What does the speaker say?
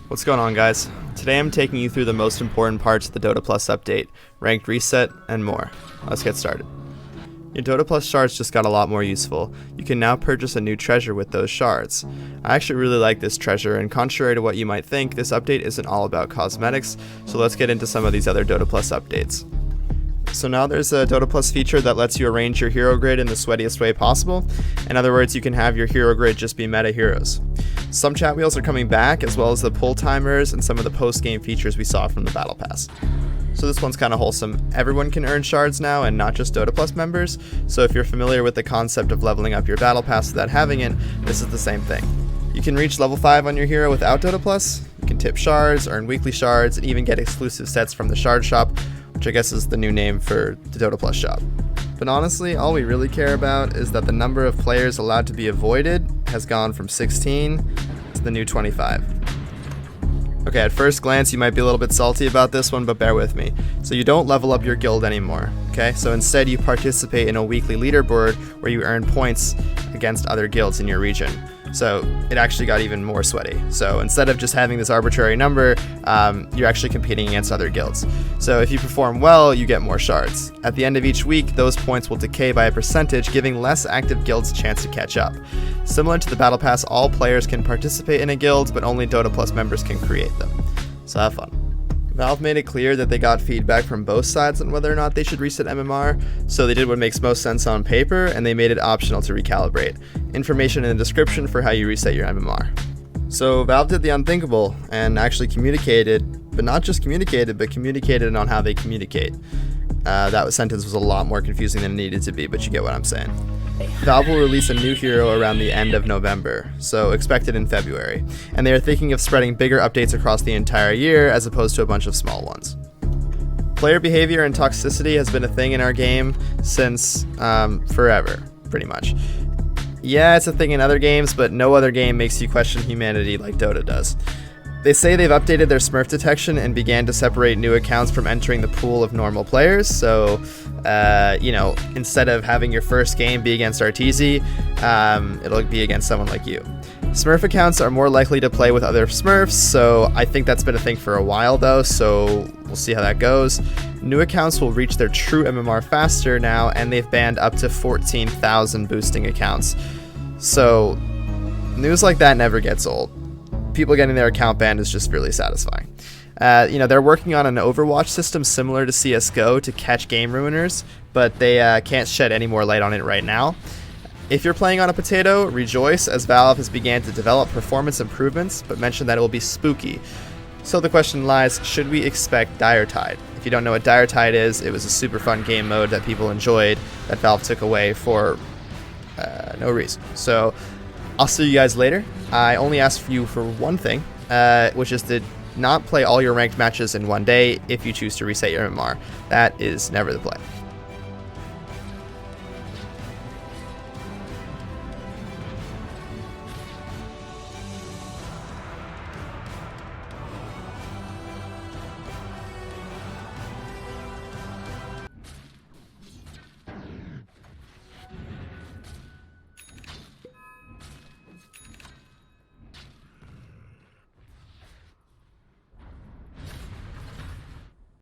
What's going on, guys? Today I'm taking you through the most important parts of the Dota Plus update, ranked reset, and more. Let's get started. Your Dota Plus shards just got a lot more useful. You can now purchase a new treasure with those shards. I actually really like this treasure, and contrary to what you might think, this update isn't all about cosmetics, so let's get into some of these other Dota Plus updates. So now there's a Dota Plus feature that lets you arrange your hero grid in the sweatiest way possible. In other words, you can have your hero grid just be meta heroes. Some chat wheels are coming back, as well as the pull timers and some of the post-game features we saw from the Battle Pass. So this one's kind of wholesome. Everyone can earn shards now, and not just Dota Plus members, so if you're familiar with the concept of leveling up your Battle Pass without having it, this is the same thing. You can reach level 5 on your hero without Dota Plus, you can tip shards, earn weekly shards, and even get exclusive sets from the Shard Shop, which I guess is the new name for the Dota Plus shop. But honestly, all we really care about is that the number of players allowed to be avoided has gone from 16 to the new 25. Okay, at first glance you might be a little bit salty about this one, but bear with me. So you don't level up your guild anymore, okay? So instead you participate in a weekly leaderboard where you earn points against other guilds in your region. So it actually got even more sweaty. So instead of just having this arbitrary number, you're actually competing against other guilds. So if you perform well, you get more shards. At the end of each week, those points will decay by a percentage, giving less active guilds a chance to catch up. Similar to the Battle Pass, all players can participate in a guild, but only Dota Plus members can create them. So have fun. Valve made it clear that they got feedback from both sides on whether or not they should reset MMR, so they did what makes most sense on paper, and they made it optional to recalibrate. Information in the description for how you reset your MMR. So Valve did the unthinkable, and actually communicated, but not just communicated, but communicated on how they communicate. That sentence was a lot more confusing than it needed to be, but you get what I'm saying. Valve will release a new hero around the end of November, so expect it in February, and they are thinking of spreading bigger updates across the entire year as opposed to a bunch of small ones. Player behavior and toxicity has been a thing in our game since forever, pretty much. Yeah, it's a thing in other games, but no other game makes you question humanity like Dota does. They say they've updated their Smurf detection and began to separate new accounts from entering the pool of normal players. So, instead of having your first game be against Arteezy, it'll be against someone like you. Smurf accounts are more likely to play with other Smurfs, so I think that's been a thing for a while though, so we'll see how that goes. New accounts will reach their true MMR faster now, and they've banned up to 14,000 boosting accounts. So, news like that never gets old. People getting their account banned is just really satisfying. They're working on an Overwatch system similar to CSGO to catch game ruiners, but they can't shed any more light on it right now. If you're playing on a potato, rejoice, as Valve has began to develop performance improvements, but mentioned that it will be spooky. So the question lies, should we expect Dire Tide? If you don't know what Dire Tide is, it was a super fun game mode that people enjoyed that Valve took away for no reason. So I'll see you guys later. I only ask you for one thing, which is to not play all your ranked matches in one day if you choose to reset your MMR. That is never the play.